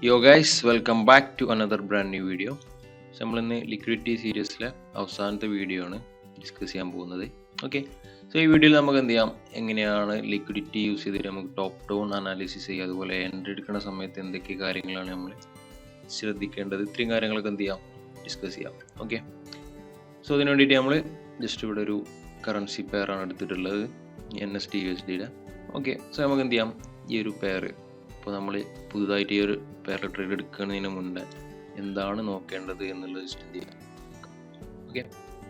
Yo guys, welcome back to another brand new video. നമ്മളിന്ന് liquidity സീരീസിലെ അവസാനത്തെ video ആണ് ഡിസ്കസ് ചെയ്യാൻ പോകുന്നത്. ഓക്കെ, സോ ഈ വീഡിയോയിൽ നമുക്ക് എന്ത് ചെയ്യാം, എങ്ങനെയാണ് ലിക്വിഡിറ്റി യൂസ് ചെയ്തിട്ട് നമുക്ക് ടോപ്പ് ഡൗൺ അനാലിസിസ് ചെയ്യുക, അതുപോലെ എൻട്രി എടുക്കുന്ന സമയത്ത് എന്തൊക്കെ കാര്യങ്ങളാണ് നമ്മൾ ശ്രദ്ധിക്കേണ്ടത്, ഇത്രയും കാര്യങ്ങളൊക്കെ എന്ത് ചെയ്യാം ഡിസ്കസ് ചെയ്യാം. ഓക്കെ, സോ അതിന് വേണ്ടിയിട്ട് നമ്മൾ ജസ്റ്റ് ഇവിടെ ഒരു കറൻസി പെയറാണ് എടുത്തിട്ടുള്ളത്, NST/USD. ഓക്കെ, സോ നമുക്ക് എന്ത് ചെയ്യാം, ഈ ഒരു പെയർ ഇപ്പോൾ നമ്മൾ പുതുതായിട്ട് ഈ ഒരു പെയർ ട്രേഡ് എടുക്കുന്നതിന് മുന്നേ എന്താണ് നോക്കേണ്ടത് എന്നുള്ളത് ജസ്റ്റ് എന്ത് ചെയ്യാം. ഓക്കെ,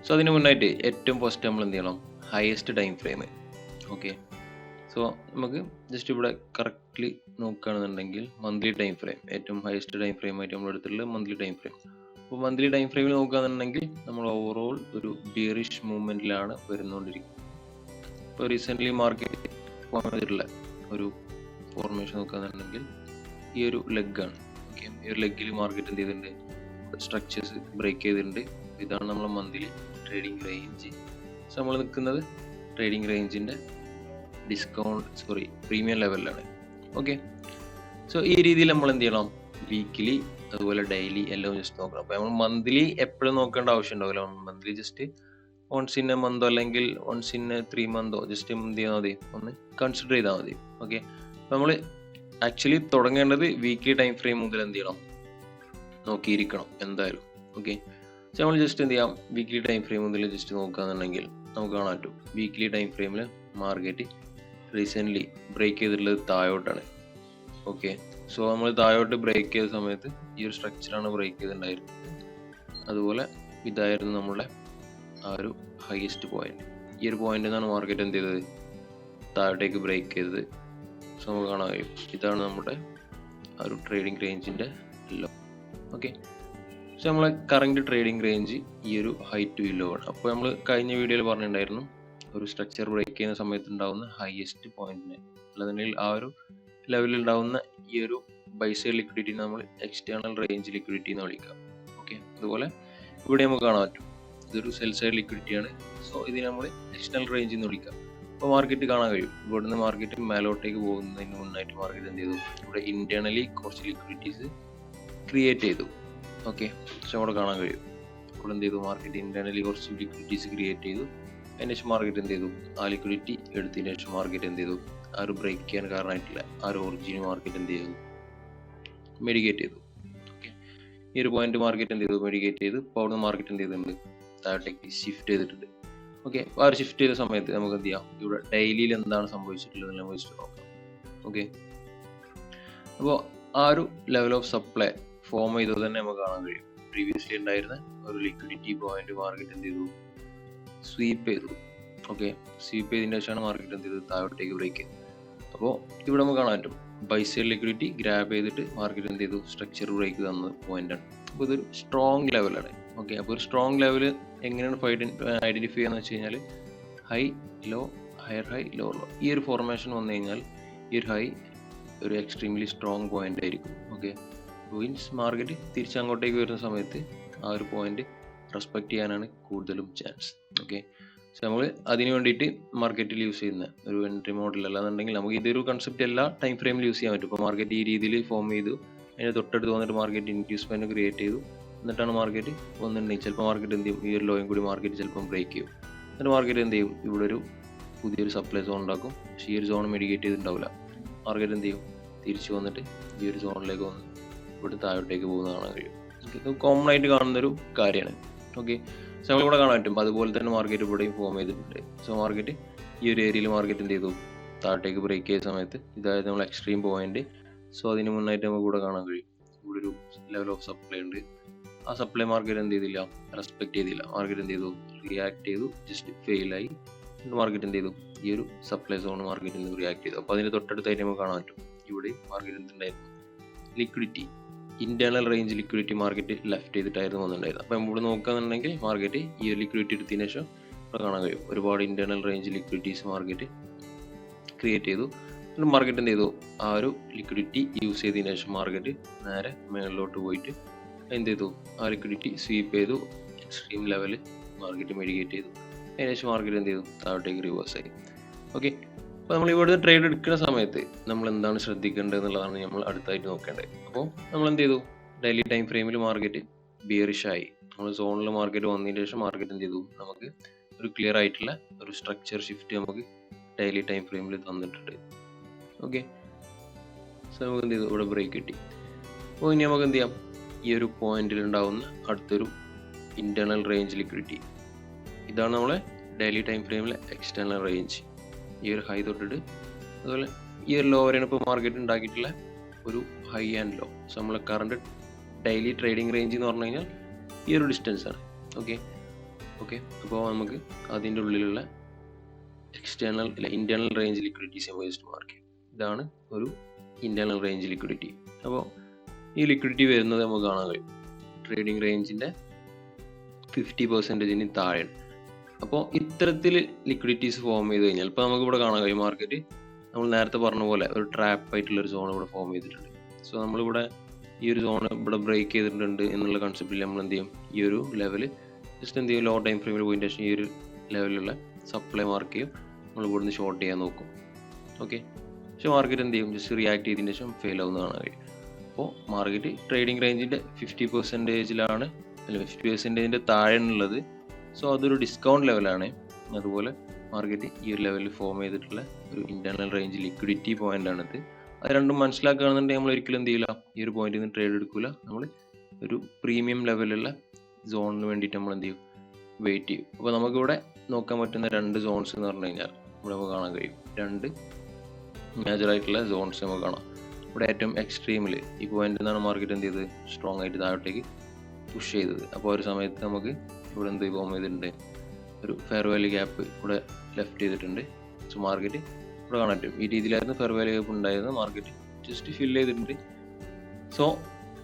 സോ അതിന് മുന്നായിട്ട് ഏറ്റവും ഫസ്റ്റ് നമ്മൾ എന്ത് ചെയ്യണം, highest time frame. Okay, so നമുക്ക് ജസ്റ്റ് ഇവിടെ കറക്റ്റ്ലി നോക്കുകയാണെന്നുണ്ടെങ്കിൽ മന്ത്ലി ടൈം ഫ്രെയിം, ഏറ്റവും ഹയസ്റ്റ് ടൈം ഫ്രെയിം ആയിട്ട് നമ്മൾ എടുത്തിട്ടുള്ളത് മന്ത്ലി ടൈം ഫ്രെയിം. അപ്പോൾ മന്ത്ലി ടൈം ഫ്രെയിമിൽ നോക്കുകയാണെന്നുണ്ടെങ്കിൽ നമ്മൾ ഓവറോൾ ഒരു ബിയറിഷ് മൂവ്മെൻറ്റിലാണ് വരുന്നുകൊണ്ടിരിക്കുന്നത്. ഇപ്പോൾ റീസെൻ്റ്ലി മാർക്കറ്റ് വന്നിട്ടുള്ള ഒരു ഫോർമേഷൻ നോക്കുകയാണെന്നുണ്ടെങ്കിൽ ഈ ഒരു ലെഗാണ്. ഓക്കെ, ഈ ഒരു ലെഗിൽ മാർക്കറ്റ് എന്ത് ചെയ്തിട്ടുണ്ട്, സ്ട്രക്ചേഴ്സ് ബ്രേക്ക് ചെയ്തിട്ടുണ്ട്. ഇതാണ് നമ്മളെ മന്ത്ലി ട്രേഡിംഗ് റേഞ്ച്. സോ നമ്മൾ നിൽക്കുന്നത് ട്രേഡിംഗ് റേഞ്ചിൻ്റെ പ്രീമിയം ലെവലിലാണ്. ഓക്കെ, സോ ഈ രീതിയിൽ നമ്മൾ എന്ത് ചെയ്യണം, വീക്കിലി അതുപോലെ ഡെയിലി എല്ലാം ജസ്റ്റ് നോക്കണം. അപ്പോൾ നമ്മൾ മന്ത്ലി എപ്പോഴും നോക്കേണ്ട ആവശ്യം ഉണ്ടാവില്ല. Monthly just once in a മന്തോ അല്ലെങ്കിൽ വൺസ് ഇൻ എ 3 മന്തോ ജസ്റ്റ് എന്ത് ചെയ്താൽ മതി, ഒന്ന് കൺസിഡർ ചെയ്താൽ മതി. ഓക്കെ, നമ്മൾ ആക്ച്വലി തുടങ്ങേണ്ടത് വീക്ക്ലി ടൈം ഫ്രെയിം മുതൽ എന്ത് ചെയ്യണം, നോക്കിയിരിക്കണം എന്തായാലും. ഓക്കെ, സോ നമ്മൾ ജസ്റ്റ് എന്ത് ചെയ്യാം, വീക്ക്ലി ടൈം ഫ്രെയിം മുതൽ ജസ്റ്റ് നോക്കുകയാണെന്നുണ്ടെങ്കിൽ നമുക്ക് കാണാൻ പറ്റും വീക്ക്ലി ടൈം ഫ്രെയിമിൽ മാർക്കറ്റ് റീസെൻ്റ്ലി ബ്രേക്ക് ചെയ്തിട്ടുള്ളത് താഴോട്ടാണ്. ഓക്കെ, സോ നമ്മൾ താഴോട്ട് ബ്രേക്ക് ചെയ്ത സമയത്ത് ഈ ഒരു സ്ട്രക്ചറാണ് ബ്രേക്ക് ചെയ്തിട്ടുണ്ടായിരുന്നത്. അതുപോലെ ഇതായിരുന്നു നമ്മളുടെ ആ ഒരു ഹയസ്റ്റ് പോയിന്റ്. ഈ ഒരു പോയിന്റിൽ നിന്നാണ് മാർക്കറ്റ് എന്ത് ചെയ്തത്, താഴോട്ടേക്ക് ബ്രേക്ക് ചെയ്തത്. സോ നമുക്ക് കാണാൻ കഴിയും ഇതാണ് നമ്മുടെ ആ ഒരു ട്രേഡിംഗ് റേഞ്ചിൻ്റെ ലോ. ഓക്കെ, സോ നമ്മളെ കറണ്ട് ട്രേഡിംഗ് റേഞ്ച് ഈ ഒരു ഹൈ ടു ലോ ആണ്. അപ്പോൾ നമ്മൾ കഴിഞ്ഞ വീഡിയോയിൽ പറഞ്ഞിട്ടുണ്ടായിരുന്നു ഒരു സ്ട്രക്ചർ ബ്രേക്ക് ചെയ്യുന്ന സമയത്ത് ഉണ്ടാകുന്ന ഹയസ്റ്റ് പോയിന്റിനെ, അല്ലാന്നുണ്ടെങ്കിൽ ആ ഒരു ലെവലിൽ ഉണ്ടാകുന്ന ഈ ഒരു ബൈ സൈഡ് ലിക്വിഡിറ്റി നമ്മൾ എക്സ്റ്റേണൽ റേഞ്ച് ലിക്വിഡിറ്റി എന്ന് വിളിക്കാം. ഓക്കെ, അതുപോലെ ഇവിടെ നമുക്ക് കാണാൻ പറ്റും ഇതൊരു സെൽ സൈഡ് ലിക്വിഡിറ്റി ആണ്. സോ ഇതിനെ നമ്മൾ എക്സ്റ്റേണൽ റേഞ്ച് എന്ന് വിളിക്കാം. അപ്പോൾ മാർക്കറ്റ് കാണാൻ കഴിയും ഇവിടുന്ന് മാർക്കറ്റ് മേലോട്ടേക്ക് പോകുന്നതിന് മുന്നായിട്ട് മാർക്കറ്റ് എന്ത് ചെയ്തു, ഇവിടെ ഇന്റേണലി കുറച്ച് ലിക്വിഡിറ്റീസ് ക്രിയേറ്റ് ചെയ്തു. ഓക്കെ, പക്ഷെ അവിടെ കാണാൻ കഴിയും ഇവിടെ എന്ത് ചെയ്തു, മാർക്കറ്റ് ഇന്റേണലി കുറച്ച് ലിക്വിഡിറ്റീസ് ക്രിയേറ്റ് ചെയ്തു. അതിന് ശേഷം മാർക്കറ്റ് എന്ത് ചെയ്തു, ആ ലിക്വിഡിറ്റി എടുത്തതിന് ശേഷം മാർക്കറ്റ് എന്ത് ചെയ്തു, ആ ഒരു ബ്രേക്ക് ചെയ്യാൻ കാരണമായിട്ടില്ല ആ ഒരു ഒറിജിൻ മാർക്കറ്റ് എന്ത് ചെയ്തു, മെഡിക്കേറ്റ് ചെയ്തു. ഓക്കെ, ഈ ഒരു പോയിന്റ് മാർക്കറ്റ് എന്ത് ചെയ്തു, മെഡിക്കേറ്റ് ചെയ്ത് ഇപ്പോൾ അവിടെ മാർക്കറ്റ് എന്ത് ചെയ്തിട്ടുണ്ട്, താഴോട്ടേക്ക് ഷിഫ്റ്റ് ചെയ്തിട്ടുണ്ട്. ഓക്കെ, ആ ഒരു ഷിഫ്റ്റ് ചെയ്ത സമയത്ത് നമുക്ക് എന്ത് ചെയ്യാം, ഇവിടെ ഡെയിലിയിൽ എന്താണ് സംഭവിച്ചിട്ടുള്ളത് നമുക്ക് ജസ്റ്റ് നോക്കാം. ഓക്കെ, അപ്പോൾ ആ ഒരു ലെവൽ ഓഫ് സപ്ലൈ ഫോം ചെയ്തത് തന്നെ നമുക്ക് കാണാൻ കഴിയും. പ്രീവിയസ്ലി ഉണ്ടായിരുന്ന ഒരു ലിക്വിഡിറ്റി പോയിന്റ് മാർക്കറ്റ് എന്ത് ചെയ്തു, സ്വീപ്പ് ചെയ്തു. ഓക്കെ, സ്വീപ്പ് ചെയ്തതിന് ശേഷമാണ് മാർക്കറ്റ് എന്ത് ചെയ്തത്, താഴോട്ടേക്ക് ബ്രേക്ക് ചെയ്തു. അപ്പോൾ ഇവിടെ നമുക്ക് കാണാൻ പറ്റും ബൈ സൈഡ് ലിക്വിഡിറ്റി ഗ്രാബ് ചെയ്തിട്ട് മാർക്കറ്റ് എന്ത് ചെയ്തു, സ്ട്രക്ചർ ബ്രേക്ക് തന്ന പോയിന്റാണ്. അപ്പോൾ ഇതൊരു സ്ട്രോങ് ലെവലാണ്. ഓക്കെ, അപ്പോൾ ഒരു സ്ട്രോങ് ലെവൽ എങ്ങനെയാണ് ഐഡന്റിഫൈ ചെയ്യാന്ന് വെച്ച് കഴിഞ്ഞാൽ high low, higher high, low low, ഈ ഒരു ഫോർമേഷൻ വന്നു കഴിഞ്ഞാൽ ഈ ഒരു ഹൈ ഒരു എക്സ്ട്രീംലി സ്ട്രോങ് പോയിന്റ് ആയിരിക്കും. ഓക്കെ, മീൻസ് മാർക്കറ്റ് തിരിച്ചങ്ങോട്ടേക്ക് വരുന്ന സമയത്ത് ആ ഒരു പോയിന്റ് റെസ്പെക്ട് ചെയ്യാനാണ് കൂടുതലും ചാൻസ്. ഓക്കെ, സോ നമ്മൾ അതിന് വേണ്ടിയിട്ട് മാർക്കറ്റിൽ യൂസ് ചെയ്യുന്ന ഒരു എൻട്രി മോഡൽ അല്ലാന്നുണ്ടെങ്കിൽ നമുക്ക് ഇതൊരു കൺസെപ്റ്റ് എല്ലാ ടൈം ഫ്രെയിമിൽ യൂസ് ചെയ്യാൻ പറ്റും. ഇപ്പോൾ മാർക്കറ്റ് ഈ രീതിയിൽ ഫോം ചെയ്തു, അതിന് തൊട്ടടുത്ത് വന്നിട്ട് മാർക്കറ്റ് ഇൻഡ്യൂസ്മെന്റ് ക്രിയേറ്റ് ചെയ്തു, എന്നിട്ടാണ് മാർക്കറ്റ് വന്നിട്ടുണ്ടെങ്കിൽ ചിലപ്പോൾ മാർക്കറ്റ് എന്ത് ചെയ്യും, ഈ ഒരു ലോയും കൂടി മാർക്കറ്റ് ചിലപ്പോൾ ബ്രേക്ക് ചെയ്യും. എന്നിട്ട് മാർക്കറ്റ് എന്ത് ചെയ്യും, ഇവിടെ ഒരു പുതിയൊരു സപ്ലൈ സോൺ ഉണ്ടാക്കും. പക്ഷേ ഈ ഒരു സോൺ മെഡിക്കേറ്റ് ചെയ്തിട്ടുണ്ടാവില്ല. മാർക്കറ്റ് എന്ത് ചെയ്യും, തിരിച്ചു വന്നിട്ട് ഈ ഒരു സോണിലേക്ക് വന്ന് ഇവിടെ താഴോട്ടേക്ക് പോകുന്ന കാണാൻ കഴിയും. ഇത് കോമൺ ആയിട്ട് കാണുന്നൊരു കാര്യമാണ്. ഓക്കെ, സോ നമ്മളിവിടെ കാണാൻ പറ്റും അതുപോലെ തന്നെ മാർക്കറ്റ് ഇവിടെയും ഫോം ചെയ്തിട്ടുണ്ട്. സോ മാർക്കറ്റ് ഈ ഒരു ഏരിയയിൽ മാർക്കറ്റ് എന്ത് ചെയ്തു, താഴോട്ടേക്ക് ബ്രേക്ക് ചെയ്ത സമയത്ത് ഇതായത് നമ്മൾ എക്സ്ട്രീം പോയിന്റ്. സോ അതിന് മുന്നായിട്ട് നമുക്ക് ഇവിടെ കാണാൻ കഴിയും ഇവിടെ ഒരു ലെവൽ ഓഫ് സപ്ലൈ ഉണ്ട്. ആ സപ്ലൈ മാർക്കറ്റ് എന്ത് ചെയ്തില്ല, റെസ്പെക്ട് ചെയ്തില്ല. മാർക്കറ്റ് എന്ത് ചെയ്തു, റിയാക്ട് ചെയ്തു, ജസ്റ്റ് ഫെയിലായി. മാർക്കറ്റ് എന്ത് ചെയ്തു, ഈ ഒരു സപ്ലൈ സോൺ മാർക്കറ്റിൽ നിന്ന് റിയാക്ട് ചെയ്തു. അപ്പോൾ അതിന് തൊട്ടടുത്തായിട്ട് നമുക്ക് കാണാൻ പറ്റും ഇവിടെ മാർക്കറ്റ് എന്തുണ്ടായിരുന്നു, liquidity internal range liquidity market left ചെയ്തിട്ടായിരുന്നു വന്നിട്ടുണ്ടായിരുന്നത്. അപ്പോൾ ഇവിടെ നോക്കുകയാണെന്നുണ്ടെങ്കിൽ മാർക്കറ്റ് ഈ ഒരു ലിക്വിഡിറ്റി എടുത്തതിന് ശേഷം ഇവിടെ കാണാൻ കഴിയും ഒരുപാട് internal range liquidities market create ചെയ്തു. മാർക്കറ്റ് എന്ത് ചെയ്തു, ആ ഒരു ലിക്വിഡിറ്റി യൂസ് ചെയ്തതിന് ശേഷം മാർക്കറ്റ് നേരെ മേളിലോട്ട് പോയിട്ട് എന്ത് ചെയ്തു, ആ ലിക്വിഡിറ്റി സ്വീപ്പ് ചെയ്തു, എക്സ്ട്രീം ലെവൽ മാർക്കറ്റ് മെഡിക്കേറ്റ് ചെയ്തു. അതിനുശേഷം മാർക്കറ്റ് എന്ത് ചെയ്തു, താഴോട്ടേക്ക് റിവേഴ്സ് ആയി. ഓക്കെ, അപ്പോൾ നമ്മൾ ഇവിടുന്ന് ട്രേഡ് എടുക്കുന്ന സമയത്ത് നമ്മൾ എന്താണ് ശ്രദ്ധിക്കേണ്ടത് എന്നുള്ളതാണ് നമ്മൾ അടുത്തായിട്ട് നോക്കേണ്ടത്. അപ്പോൾ നമ്മൾ എന്ത് ചെയ്തു, ഡെയിലി ടൈം ഫ്രെയിമിൽ മാർക്കറ്റ് ബിയറിഷ് ആയി. നമ്മൾ സോണിൽ മാർക്കറ്റ് വന്നതിന് ശേഷം മാർക്കറ്റ് എന്ത് ചെയ്തു, നമുക്ക് ഒരു ക്ലിയർ ആയിട്ടുള്ള ഒരു സ്ട്രക്ചർ ഷിഫ്റ്റ് നമുക്ക് ഡെയിലി ടൈം ഫ്രെയിമിൽ തന്നിട്ടുണ്ട്. ഓക്കെ, സോ നമുക്ക് എന്ത് ചെയ്തു, ഇവിടെ ബ്രേക്ക് കിട്ടി. അപ്പോൾ ഇനി നമുക്ക് എന്ത് ചെയ്യാം, ഈ ഒരു പോയിന്റിൽ ഉണ്ടാവുന്ന അടുത്തൊരു ഇന്റേണൽ റേഞ്ച് ലിക്വിഡിറ്റി, ഇതാണ് നമ്മളെ ഡെയിലി ടൈം ഫ്രെയിമിലെ എക്സ്റ്റേണൽ റേഞ്ച്. ഈ ഒരു ഹൈ തൊട്ടിട്ട് അതുപോലെ ഈ ഒരു ലോ വരെയാണ് ഇപ്പോൾ മാർക്കറ്റ് ഉണ്ടാക്കിയിട്ടുള്ള ഒരു ഹൈ ആൻഡ് ലോ. സോ നമ്മളെ കറണ്ട് ഡെയിലി ട്രേഡിംഗ് റേഞ്ച് എന്ന് പറഞ്ഞു കഴിഞ്ഞാൽ ഈ ഒരു ഡിസ്റ്റൻസ് ആണ്. ഓക്കെ, അപ്പോൾ നമുക്ക് അതിൻ്റെ ഉള്ളിലുള്ള എക്സ്റ്റേണൽ ഇന്റേണൽ റേഞ്ച് ലിക്വിഡിറ്റീസ് നമ്മൾ ജസ്റ്റ് മാർക്ക് ചെയ്യും. ഇതാണ് ഒരു ഇന്റേണൽ റേഞ്ച് ലിക്വിഡിറ്റി. അപ്പോൾ ഈ ലിക്വിഡിറ്റി വരുന്നത് നമുക്ക് കാണാൻ കഴിയും ട്രേഡിംഗ് റേഞ്ചിൻ്റെ 50% താഴെയാണ്. അപ്പോൾ ഇത്തരത്തിൽ ലിക്വിഡിറ്റീസ് ഫോം ചെയ്ത് കഴിഞ്ഞാൽ ഇപ്പോൾ നമുക്ക് ഇവിടെ കാണാൻ കഴിയും മാർക്കറ്റ് നമ്മൾ നേരത്തെ പറഞ്ഞ പോലെ ഒരു ട്രാപ്പ് ആയിട്ടുള്ളൊരു സോൺ ഇവിടെ ഫോം ചെയ്തിട്ടുണ്ട്. സോ നമ്മളിവിടെ ഈ ഒരു സോൺ ഇവിടെ ബ്രേക്ക് ചെയ്തിട്ടുണ്ട് എന്നുള്ള കൺസെപ്റ്റിൽ നമ്മൾ എന്ത് ചെയ്യും, ഈ ഒരു ലെവൽ ജസ്റ്റ് എന്ത് ചെയ്യും, ലോ ടൈം ഫ്രെയിമിൽ പോയിന്റ് ശേഷം ഈ ഒരു ലെവലിലുള്ള സപ്ലൈ മാർക്ക് ചെയ്യും, നമ്മൾ ഇവിടുന്ന് ഷോർട്ട് ചെയ്യാൻ നോക്കും. ഓക്കെ, പക്ഷേ മാർക്കറ്റ് എന്ത് ചെയ്യും, ജസ്റ്റ് റിയാക്ട് ചെയ്തതിന് ശേഷം ഫെയിൽ ആവുന്ന കാണാൻ കഴിയും. അപ്പോൾ മാർക്കറ്റ് ട്രേഡിംഗ് റേഞ്ചിൻ്റെ 50%-ലാണ്, അല്ല 50%-ൻ്റെ താഴെയുള്ളത്. സോ അതൊരു ഡിസ്കൗണ്ട് ലെവലാണ്. അതുപോലെ മാർക്കറ്റ് ഈ ഒരു ലെവലിൽ ഫോം ചെയ്തിട്ടുള്ള ഒരു ഇന്റേണൽ റേഞ്ച് ലിക്വിഡിറ്റി പോയിന്റ് ആണിത്. അത് രണ്ടും മനസ്സിലാക്കുകയാണെന്നുണ്ടെങ്കിൽ നമ്മൾ ഒരിക്കലും എന്ത് ചെയ്യില്ല, ഈ ഒരു പോയിന്റിൽ നിന്ന് ട്രേഡ് എടുക്കില്ല. നമ്മൾ ഒരു പ്രീമിയം ലെവലുള്ള സോണിന് വേണ്ടിയിട്ട് നമ്മൾ എന്ത് ചെയ്യും, വെയിറ്റ് ചെയ്യും. അപ്പോൾ നമുക്കിവിടെ നോക്കാൻ പറ്റുന്ന രണ്ട് സോൺസ് എന്ന് പറഞ്ഞു കഴിഞ്ഞാൽ ഇവിടെ നമുക്ക് കാണാൻ കഴിയും, രണ്ട് മേജറായിട്ടുള്ള സോൺസ് നമുക്ക് കാണാം. ഇവിടെ ഏറ്റവും എക്സ്ട്രീമിൽ ഈ പോയിന്റിൽ നിന്നാണ് മാർക്കറ്റ് എന്ത് ചെയ്തത്, സ്ട്രോങ് ആയിട്ട് താഴോട്ടേക്ക് പുഷ് ചെയ്തത്. അപ്പോൾ ഒരു സമയത്ത് നമുക്ക് ഇവിടെ എന്ത് ഫോം ചെയ്തിട്ടുണ്ട്, ഒരു ഫെയർ വാല്യൂ ഗ്യാപ്പ് ഇവിടെ ലെഫ്റ്റ് ചെയ്തിട്ടുണ്ട്. സോ മാർക്കറ്റ് ഇവിടെ കാണാൻ പറ്റും ഈ രീതിയിലായിരുന്നു ഫെയർ വാല്യൂ ഗ്യാപ്പ് ഉണ്ടായിരുന്നത്, മാർക്കറ്റ് ജസ്റ്റ് ഫിൽ ചെയ്തിട്ടുണ്ട്. സോ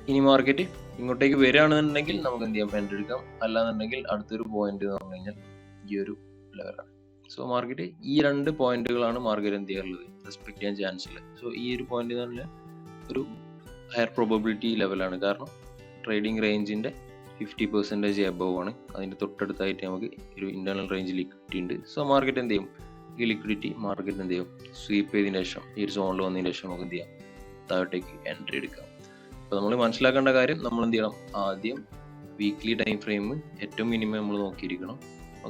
ഇനി മാർക്കറ്റ് ഇങ്ങോട്ടേക്ക് വരികയാണെന്നുണ്ടെങ്കിൽ നമുക്ക് എന്ത് ചെയ്യാം, എൻട്രി എടുക്കാം. അല്ലാന്നുണ്ടെങ്കിൽ അടുത്തൊരു പോയിന്റ് എന്ന് പറഞ്ഞു കഴിഞ്ഞാൽ ഈ ഒരു ലെവലാണ്. സോ മാർക്കറ്റ് ഈ രണ്ട് പോയിന്റുകളാണ് മാർക്കറ്റ് എന്ത് ചെയ്യാറുള്ളത്, റെസ്പെക്ട് ചെയ്യാൻ ചാൻസ് ഉള്ളത്. സോ ഈ ഒരു പോയിന്റ് എന്ന് പറഞ്ഞാൽ ഒരു ഹയർ പ്രോബബിലിറ്റി ലെവലാണ്. കാരണം ട്രേഡിംഗ് റേഞ്ചിൻ്റെ 50% എബവ് ആണ്. അതിൻ്റെ തൊട്ടടുത്തായിട്ട് നമുക്ക് ഒരു ഇന്റേണൽ റേഞ്ച് ലിക്വിഡിറ്റി ഉണ്ട്. സോ മാർക്കറ്റ് എന്ത് ചെയ്യും, ഈ ലിക്വിഡിറ്റി മാർക്കറ്റ് എന്ത് ചെയ്യും, സ്വീപ്പ് ചെയ്തതിന് ശേഷം ഈ ഒരു സോണിൽ വന്നതിന് ശേഷം നമുക്ക് എന്ത് ചെയ്യാം, താഴോട്ടേക്ക് എൻട്രി എടുക്കാം. അപ്പോൾ നമ്മൾ മനസ്സിലാക്കേണ്ട കാര്യം, നമ്മൾ എന്ത് ചെയ്യണം, ആദ്യം വീക്ക്ലി ടൈം ഫ്രെയിം ഏറ്റവും മിനിമം നമ്മൾ നോക്കിയിരിക്കണം.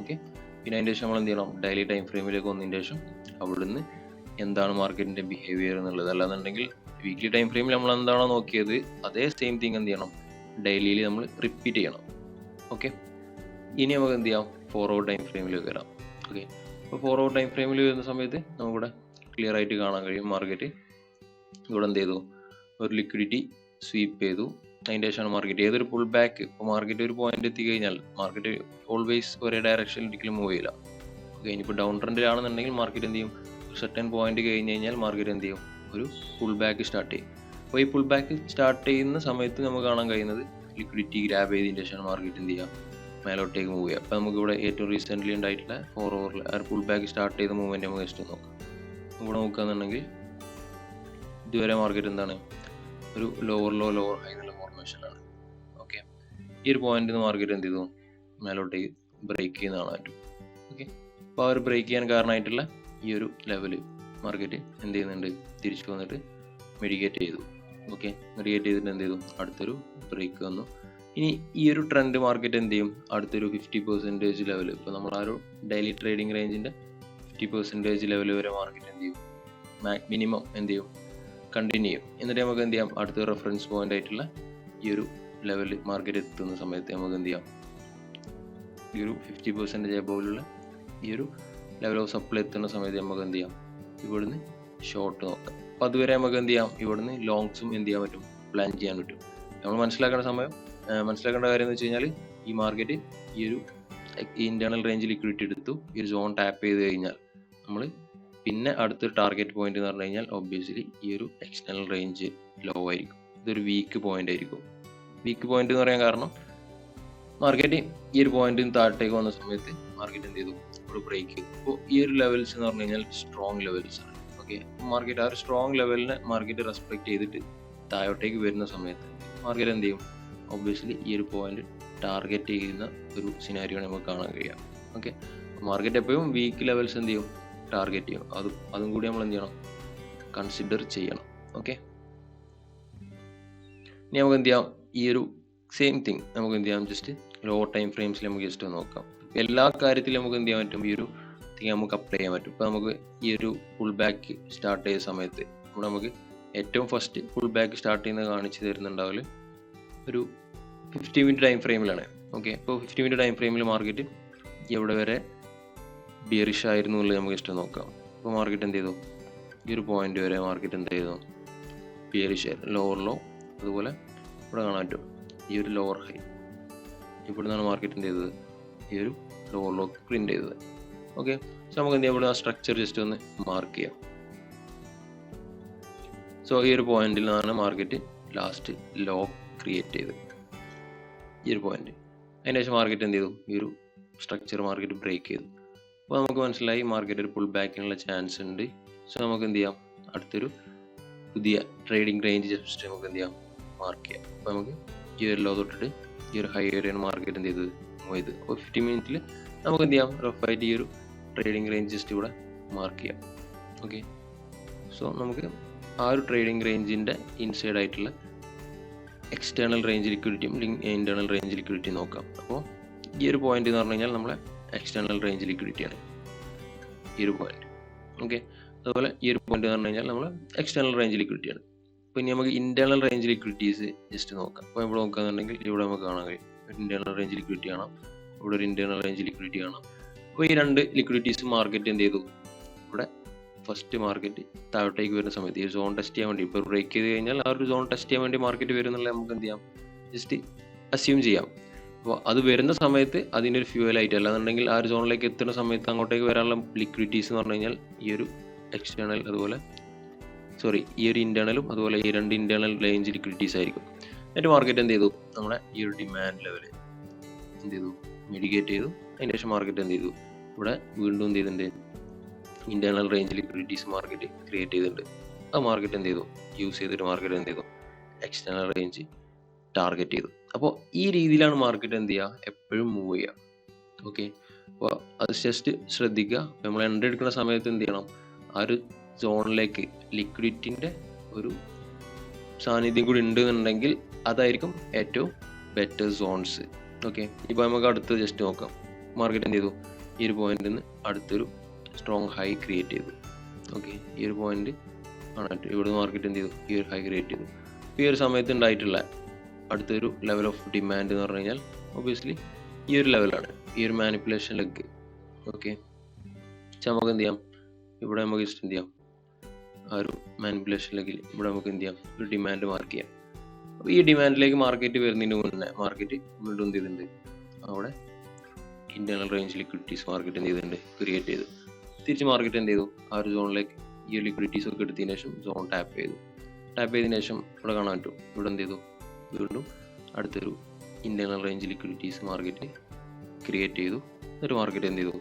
ഓക്കെ, പിന്നെ അതിൻ്റെ ശേഷം നമ്മൾ എന്ത് ചെയ്യണം, ഡെയിലി ടൈം ഫ്രെയിമിലേക്ക് വന്നതിന് ശേഷം അവിടുന്ന് എന്താണ് മാർക്കറ്റിൻ്റെ ബിഹേവിയർ എന്നുള്ളത്. അല്ലാന്നുണ്ടെങ്കിൽ വീക്ക്ലി ടൈം ഫ്രെയിമിൽ നമ്മൾ എന്താണോ നോക്കിയത് അതേ സെയിം തിങ് എന്ത് ചെയ്യണം, ഡെയിലിയിൽ നമ്മൾ റിപ്പീറ്റ് ചെയ്യണം. ഓക്കെ, ഇനി നമുക്ക് എന്ത് ചെയ്യാം, ഫോർവേഡ് ടൈം ഫ്രെയിമിലേക്ക് വരാം. ഓക്കെ, അപ്പോൾ ഫോർവേഡ് ടൈം ഫ്രെയിമിൽ വരുന്ന സമയത്ത് നമുക്കിവിടെ ക്ലിയർ ആയിട്ട് കാണാൻ കഴിയും മാർക്കറ്റ് ഇവിടെ എന്ത് ചെയ്തു, ഒരു ലിക്വിഡിറ്റി സ്വീപ്പ് ചെയ്തു. അതിൻ്റെ ശേഷമാണ് മാർക്കറ്റ് ഏതൊരു പുൾ ബാക്ക്, ഇപ്പോൾ മാർക്കറ്റ് ഒരു പോയിന്റ് എത്തിക്കഴിഞ്ഞാൽ മാർക്കറ്റ് ഓൾവേസ് ഒരേ ഡയറക്ഷനിൽ ഒരിക്കലും മൂവ് ചെയ്യില്ല. ഓക്കെ, ഇനിയിപ്പോൾ ഡൗൺ ട്രെൻഡിലാണെന്നുണ്ടെങ്കിൽ മാർക്കറ്റ് എന്ത് ചെയ്യും, ഒരു സെർട്ടൻ പോയിന്റ് കഴിഞ്ഞ് കഴിഞ്ഞാൽ മാർക്കറ്റ് എന്ത് ചെയ്യും, ഒരു പുൾ ബാക്ക് സ്റ്റാർട്ട് ചെയ്യും. അപ്പോൾ ഈ പുൾ ബാക്ക് സ്റ്റാർട്ട് ചെയ്യുന്ന സമയത്ത് നമുക്ക് കാണാൻ കഴിയുന്നത് ലിക്വിഡിറ്റി ഗ്രാബ് ചെയ്തതിൻ്റെ ശേഷമാണ് മാർക്കറ്റ് എന്ത് ചെയ്യുക, മേലോട്ടേക്ക് മൂവ് ചെയ്യുക. അപ്പോൾ നമുക്കിവിടെ ഏറ്റവും റീസെൻ്റ്ലി ഉണ്ടായിട്ടുള്ള 4 hourൽ ആ പുൾ ബാക്ക് സ്റ്റാർട്ട് ചെയ്ത മൂവ്മെൻറ്റ് നമുക്ക് ജസ്റ്റ് നോക്കാം. ഇവിടെ നോക്കുകയാണെന്നുണ്ടെങ്കിൽ ഇതുവരെ മാർക്കറ്റ് എന്താണ്, ഒരു ലോവർ ലോ ലോവർ ഹൈ എന്നുള്ള ഫോർമേഷനാണ്. ഓക്കെ, ഈ ഒരു പോയിന്റിൽ നിന്ന് മാർക്കറ്റ് എന്ത് ചെയ്തു, മേലോട്ടേക്ക് ബ്രേക്ക് ചെയ്യുന്നതാണ് പറ്റും. ഓക്കെ, അപ്പോൾ ആ ഒരു ബ്രേക്ക് ചെയ്യാൻ കാരണമായിട്ടുള്ള ഈ ഒരു ലെവൽ മാർക്കറ്റ് എന്ത് ചെയ്യുന്നുണ്ട്, തിരിച്ചു വന്നിട്ട് മെഡിക്കേറ്റ് ചെയ്തു. ഓക്കെ, മെഡിക്കേറ്റ് ചെയ്തിട്ട് എന്ത് ചെയ്തു, അടുത്തൊരു ബ്രേക്ക് വന്നു. ഇനി ഈ ഒരു ട്രെൻഡ് മാർക്കറ്റ് എന്ത് ചെയ്യും, അടുത്തൊരു 50% ലെവൽ, ഇപ്പോൾ നമ്മൾ ആ ഒരു ഡെയിലി ട്രേഡിംഗ് റേഞ്ചിൻ്റെ 50% ലെവൽ വരെ മാർക്കറ്റ് എന്ത് ചെയ്യും, മിനിമം എന്ത് ചെയ്യും, കണ്ടിന്യൂ ചെയ്യും. എന്നിട്ട് നമുക്ക് എന്ത് ചെയ്യാം, അടുത്ത റെഫറൻസ് പോയിന്റ് ആയിട്ടുള്ള ഈ ഒരു ലെവൽ മാർക്കറ്റ് എത്തുന്ന സമയത്ത് നമുക്ക് എന്ത് ചെയ്യാം, ഈ ഒരു 50% എബോവിലുള്ള ഈ ഒരു ലെവൽ ഓഫ് സപ്ലൈ എത്തുന്ന സമയത്ത് നമുക്ക് എന്ത് ചെയ്യാം, ഇവിടുന്ന് ഷോർട്ട് നോക്കാം. അപ്പോൾ അതുവരെ നമുക്ക് എന്ത് ചെയ്യാം, ഇവിടുന്ന് ലോങ്സും എന്ത് ചെയ്യാൻ പറ്റും, പ്ലാൻ ചെയ്യാൻ പറ്റും. നമ്മൾ മനസ്സിലാക്കേണ്ട കാര്യം എന്ന് വെച്ച് കഴിഞ്ഞാൽ, ഈ മാർക്കറ്റ് ഈ ഒരു ഇന്റേണൽ റേഞ്ച് ലിക്വിഡിറ്റി എടുത്തു, ഈ ഒരു സോൺ ടാപ്പ് ചെയ്ത് കഴിഞ്ഞാൽ നമ്മൾ പിന്നെ അടുത്തൊരു ടാർഗറ്റ് പോയിന്റ് എന്ന് പറഞ്ഞു കഴിഞ്ഞാൽ ഒബ്വിയസ്ലി ഈ ഒരു എക്സ്റ്റേണൽ റേഞ്ച് ലോ ആയിരിക്കും. ഇതൊരു വീക്ക് പോയിന്റ് ആയിരിക്കും. വീക്ക് പോയിന്റ് എന്ന് പറയാൻ കാരണം മാർക്കറ്റ് ഈ ഒരു പോയിന്റിന് താഴത്തേക്ക് വന്ന സമയത്ത് മാർക്കറ്റ് എന്ത് ചെയ്തു, ഒരു ബ്രേക്ക് ചെയ്തു. അപ്പോൾ ഈ ഒരു ലെവൽസ് എന്ന് പറഞ്ഞു കഴിഞ്ഞാൽ സ്ട്രോങ് ലെവൽസ് ആണ്. ഓക്കെ, മാർക്കറ്റ് ആ ഒരു സ്ട്രോങ് ലെവലിനെ മാർക്കറ്റ് റെസ്പെക്ട് ചെയ്തിട്ട് താഴോട്ടേക്ക് വരുന്ന സമയത്ത് മാർക്കറ്റ് എന്ത് ചെയ്യും, ഒബ്വിയസ്ലി ഈ ഒരു പോയിന്റ് ടാർഗറ്റ് ചെയ്യുന്ന ഒരു സിനാരിയോ നമുക്ക് കാണാൻ കഴിയാം. ഓക്കെ, മാർക്കറ്റ് എപ്പോഴും വീക്ക് ലെവൽസ് എന്ത് ചെയ്യും, ടാർഗറ്റ് ചെയ്യണം. അതും കൂടി നമ്മൾ എന്ത് ചെയ്യണം, കൺസിഡർ ചെയ്യണം. ഓക്കെ, ഇനി നമുക്ക് എന്ത് ചെയ്യാം, ഈ ഒരു സെയിം തിങ് നമുക്ക് എന്ത് ചെയ്യാം, ജസ്റ്റ് ലോ ടൈം ഫ്രെയിംസിൽ നമുക്ക് ജസ്റ്റ് നോക്കാം. എല്ലാ കാര്യത്തിലും നമുക്ക് എന്ത് ചെയ്യാൻ പറ്റും, ഈ ഒരു തിങ് നമുക്ക് അപ്ലൈ ചെയ്യാൻ പറ്റും. ഇപ്പോൾ നമുക്ക് ഈ ഒരു ഫുൾ ബാക്ക് സ്റ്റാർട്ട് ചെയ്ത സമയത്ത് ഇവിടെ നമുക്ക് ഏറ്റവും ഫസ്റ്റ് ഫുൾ ബാക്ക് സ്റ്റാർട്ട് ചെയ്യുന്നത് കാണിച്ചു തരുന്നുണ്ടാവില്ല ഒരു 50 മിനിറ്റ് ടൈം ഫ്രെയിമിലാണ്. ഓക്കെ, ഇപ്പോൾ 50 മിനിറ്റ് ടൈം ഫ്രെയിമിൽ മാർക്കറ്റ് എവിടെ വരെ ബിയറിഷ് ആയിരുന്നു എന്നുള്ളത് നമുക്ക് ജസ്റ്റ് നോക്കാം. ഇപ്പോൾ മാർക്കറ്റ് എന്ത് ചെയ്തു, ഈ ഒരു പോയിന്റ് വരെ മാർക്കറ്റ് എന്ത് ചെയ്തു, ബിയറിഷ് ആയിരുന്നു. ലോവർ ലോ അതുപോലെ ഇവിടെ കാണാൻ പറ്റും ഈ ഒരു ലോവർ ഹൈ. ഇവിടെ നിന്നാണ് മാർക്കറ്റ് എന്ത് ചെയ്തത്, ഈ ഒരു ലോവർ ലോ പ്രിന്റ് ചെയ്തത്. ഓക്കെ, സോ നമുക്ക് എന്ത് ചെയ്യാം, ഇവിടെ ആ സ്ട്രക്ചർ ജസ്റ്റ് ഒന്ന് മാർക്ക് ചെയ്യാം. സോ ഈ ഒരു പോയിന്റിൽ നിന്നാണ് മാർക്കറ്റ് ലാസ്റ്റ് ലോ ക്രിയേറ്റ് ചെയ്തത്, ഈ ഒരു പോയിന്റ്. അതിനുശേഷം മാർക്കറ്റ് എന്ത് ചെയ്തു, ഈ ഒരു സ്ട്രക്ചർ മാർക്കറ്റ് ബ്രേക്ക് ചെയ്തു. അപ്പോൾ നമുക്ക് മനസ്സിലായി മാർക്കറ്റ് ഒരു പുൾ ബാക്കിനുള്ള ചാൻസ് ഉണ്ട്. സോ നമുക്ക് എന്ത് ചെയ്യാം, അടുത്തൊരു പുതിയ ട്രേഡിംഗ് റേഞ്ച് ജസ്റ്റ് നമുക്ക് എന്ത് ചെയ്യാം, മാർക്ക് ചെയ്യാം. അപ്പോൾ നമുക്ക് ഈ ഒരു ലോ തൊട്ടിട്ട് ഈ ഒരു ഹൈ വരെയാണ് മാർക്കറ്റ് എന്ത് ചെയ്തത്, മൂവ് ചെയ്ത്. അപ്പോൾ 50 മിനിറ്റിൽ നമുക്ക് എന്ത് ചെയ്യാം, റഫായിട്ട് ഈ ഒരു ട്രേഡിംഗ് റേഞ്ച് ജസ്റ്റ് ഇവിടെ മാർക്ക് ചെയ്യാം. ഓക്കെ, സോ നമുക്ക് ആ ഒരു ട്രേഡിംഗ് റേഞ്ചിൻ്റെ ഇൻസൈഡ് ആയിട്ടുള്ള എക്സ്റ്റേണൽ റേഞ്ച് ലിക്വിഡിറ്റിയും ഇന്റേണൽ റേഞ്ച് ലിക്വിഡിറ്റി നോക്കാം. അപ്പോൾ ഈ ഒരു പോയിന്റ് എന്ന് പറഞ്ഞു കഴിഞ്ഞാൽ നമ്മളെ എക്സ്റ്റേണൽ റേഞ്ച് ലിക്വിഡിറ്റിയാണ് ഈ ഒരു പോയിന്റ്. ഓക്കെ, അതുപോലെ ഈ ഒരു പോയിന്റ് എന്ന് പറഞ്ഞു കഴിഞ്ഞാൽ നമ്മൾ എക്സ്റ്റേണൽ റേഞ്ച് ലിക്വിഡിറ്റിയാണ്. അപ്പോൾ ഇനി നമുക്ക് ഇന്റേണൽ റേഞ്ച് ലിക്വിഡിറ്റീസ് ജസ്റ്റ് നോക്കാം. അപ്പോൾ ഇവിടെ നോക്കുകയാണെന്നുണ്ടെങ്കിൽ ഇവിടെ നമുക്ക് കാണാൻ കഴിയും ഒരു ഇന്റേണൽ റേഞ്ച് ലിക്വിഡിറ്റി കാണാം, ഇവിടെ ഒരു ഇന്റേണൽ റേഞ്ച് ലിക്വിഡിറ്റി കാണാം. അപ്പോൾ ഈ രണ്ട് ലിക്വിഡിറ്റീസ് മാർക്കറ്റ് എന്ത് ചെയ്തു, ഇവിടെ ഫസ്റ്റ് മാർക്കറ്റ് താഴോട്ടേക്ക് വരുന്ന സമയത്ത് ഈ സോൺ ടെസ്റ്റ് ചെയ്യാൻ വേണ്ടി, ഇപ്പോൾ ബ്രേക്ക് ചെയ്ത് കഴിഞ്ഞാൽ ആ ഒരു സോൺ ടെസ്റ്റ് ചെയ്യാൻ വേണ്ടി മാർക്കറ്റ് വരും എന്നുള്ളത് നമുക്ക് എന്ത് ചെയ്യാം, ജസ്റ്റ് അസ്യൂം ചെയ്യാം. അപ്പോൾ അത് വരുന്ന സമയത്ത് അതിൻ്റെ ഒരു ഫ്യൂവലായിട്ട്, അല്ലാന്നുണ്ടെങ്കിൽ ആ ഒരു സോണിലേക്ക് എത്തുന്ന സമയത്ത് അങ്ങോട്ടേക്ക് വരാനുള്ള ലിക്വിഡിറ്റീസ് എന്ന് പറഞ്ഞു കഴിഞ്ഞാൽ ഈ ഒരു എക്സ്റ്റേണൽ അതുപോലെ ഈ ഒരു ഇന്റേണലും അതുപോലെ ഈ രണ്ട് ഇന്റേണൽ റേഞ്ച് ലിക്വിഡിറ്റീസ് ആയിരിക്കും. എന്നിട്ട് മാർക്കറ്റ് എന്ത് ചെയ്തു, നമ്മളെ ഈ ഒരു ഡിമാൻഡ് ലെവൽ എന്ത് ചെയ്തു, മിഡിഗേറ്റ് ചെയ്തു. അതിന് ശേഷം മാർക്കറ്റ് എന്ത് ചെയ്തു, ഇവിടെ വീണ്ടും എന്ത് ചെയ്തിട്ടുണ്ട്, internal range liquidities market create ചെയ്തിട്ടുണ്ട്. ആ മാർക്കറ്റ് എന്ത് ചെയ്തു, യൂസ് ചെയ്തിട്ട് മാർക്കറ്റ് എന്ത് ചെയ്തു, എക്സ്റ്റേണൽ റേഞ്ച് ടാർഗറ്റ് ചെയ്തു. അപ്പോൾ ഈ രീതിയിലാണ് മാർക്കറ്റ് എന്ത് ചെയ്യുക, എപ്പോഴും മൂവ് ചെയ്യുക. ഓക്കെ, അപ്പോൾ അത് ജസ്റ്റ് ശ്രദ്ധിക്കുക. നമ്മൾ എൻട്രി എടുക്കുന്ന സമയത്ത് എന്ത് ചെയ്യണം, ആ ഒരു സോണിലേക്ക് ലിക്വിഡിറ്റിൻ്റെ ഒരു സാന്നിധ്യം കൂടി ഉണ്ടെന്നുണ്ടെങ്കിൽ അതായിരിക്കും ഏറ്റവും ബെറ്റർ സോൺസ്. ഓക്കെ, ഇപ്പോൾ നമുക്ക് അടുത്ത് ജസ്റ്റ് നോക്കാം. മാർക്കറ്റ് എന്ത് ചെയ്തു, ഈ ഒരു പോയിന്റിൽ നിന്ന് അടുത്തൊരു സ്ട്രോങ് ഹൈ ക്രിയേറ്റ് ചെയ്തു. ഓക്കെ, ഈ ഒരു പോയിന്റ് ആണ് ഇവിടെ മാർക്കറ്റ് എന്ത് ചെയ്തു, ഈ ഒരു ഹൈ ക്രിയേറ്റ് ചെയ്തു. ഈ ഒരു സമയത്ത് ഉണ്ടായിട്ടുള്ള അടുത്തൊരു ലെവൽ ഓഫ് ഡിമാൻഡ് എന്ന് പറഞ്ഞു കഴിഞ്ഞാൽ ഒബ്വിയസ്ലി ഈ ഒരു ലെവലാണ്, ഈ ഒരു മാനിപ്പുലേഷൻ ലെഗ്. ഓക്കെ, നമുക്ക് എന്ത് ചെയ്യാം, ഇവിടെ നമുക്ക് ജസ്റ്റ് എന്ത് ചെയ്യാം, ആ ഒരു മാനിപ്പുലേഷൻ ലെഗിൽ ഇവിടെ നമുക്ക് എന്ത് ചെയ്യാം, ഒരു ഡിമാൻഡ് മാർക്ക് ചെയ്യാം. അപ്പോൾ ഈ ഡിമാൻഡിലേക്ക് മാർക്കറ്റ് വരുന്നതിന് മുന്നേ മാർക്കറ്റ് വീണ്ടും എന്ത് ചെയ്തിട്ടുണ്ട്, അവിടെ ഇന്റേണൽ റേഞ്ച് ലിക്വിഡിറ്റീസ് മാർക്കറ്റ് എന്ത് ചെയ്തിട്ടുണ്ട്, ക്രിയേറ്റ് ചെയ്തു. തിരിച്ച് മാർക്കറ്റ് എന്ത് ചെയ്തു, ആ ഒരു സോണിലേക്ക് ഈ ഒരു ലിക്വിഡിറ്റീസ് ഒക്കെ എടുത്തതിന് ശേഷം സോൺ ടാപ്പ് ചെയ്തു. ടാപ്പ് ചെയ്തതിന് ശേഷം ഇവിടെ കാണാൻ പറ്റും, ഇവിടെ എന്ത് ചെയ്തു, വീണ്ടും അടുത്തൊരു internal range liquidities market create ചെയ്തു. എന്നിട്ട് മാർക്കറ്റ് എന്ത് ചെയ്തു,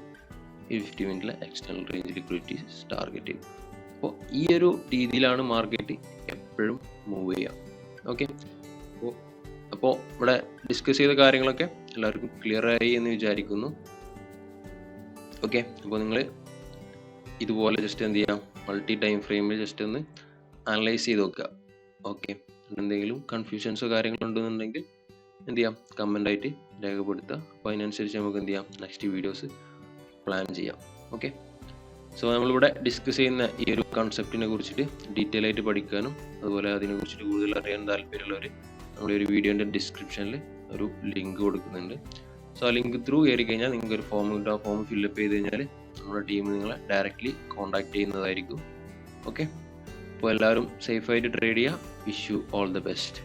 ഈ 50 മിനിറ്റിലെ എക്സ്റ്റേണൽ റേഞ്ച് ലിക്വിഡിറ്റീസ് ടാർഗറ്റ് ചെയ്തു. അപ്പോൾ ഈ ഒരു രീതിയിലാണ് മാർക്കറ്റ് എപ്പോഴും മൂവ് ചെയ്യുക. ഓക്കെ, അപ്പോൾ ഇവിടെ ഡിസ്കസ് ചെയ്ത കാര്യങ്ങളൊക്കെ എല്ലാവർക്കും ക്ലിയർ ആയി എന്ന് വിചാരിക്കുന്നു. ഓക്കെ, അപ്പോൾ നിങ്ങൾ ഇതുപോലെ ജസ്റ്റ് എന്ത് ചെയ്യാം, മൾട്ടി ടൈം ഫ്രെയിമിൽ ജസ്റ്റ് ഒന്ന് അനലൈസ് ചെയ്ത് നോക്കുക. ഓക്കെ, എന്തെങ്കിലും കൺഫ്യൂഷൻസോ കാര്യങ്ങളോ ഉണ്ടെന്നുണ്ടെങ്കിൽ എന്ത് ചെയ്യാം, കമൻ്റ് ആയിട്ട് രേഖപ്പെടുത്തുക. അപ്പോൾ അതിനനുസരിച്ച് നമുക്ക് എന്ത് ചെയ്യാം, നെക്സ്റ്റ് വീഡിയോസ് പ്ലാൻ ചെയ്യാം. ഓക്കെ, സോ നമ്മളിവിടെ ഡിസ്കസ് ചെയ്യുന്ന ഈ ഒരു കൺസെപ്റ്റിനെ കുറിച്ചിട്ട് ഡീറ്റെയിൽ ആയിട്ട് പഠിക്കാനും അതുപോലെ അതിനെക്കുറിച്ചിട്ട് കൂടുതൽ അറിയാൻ താല്പര്യമുള്ളവർ നമ്മുടെ ഒരു വീഡിയോൻ്റെ ഡിസ്ക്രിപ്ഷനിൽ ഒരു ലിങ്ക് കൊടുക്കുന്നുണ്ട്. സോ ആ ലിങ്ക് ത്രൂ കയറി കഴിഞ്ഞാൽ നിങ്ങൾക്ക് ഒരു ഫോം കിട്ടും. ആ ഫോം ഫില്ലപ്പ് ചെയ്ത് കഴിഞ്ഞാൽ നമ്മുടെ ടീം നിങ്ങളെ ഡയറക്റ്റ്ലി കോൺടാക്ട് ചെയ്യുന്നതായിരിക്കും. ഓക്കെ, അപ്പോൾ എല്ലാവരും സേഫായിട്ട് ട്രേഡ് ചെയ്യുക. Wish you all the best.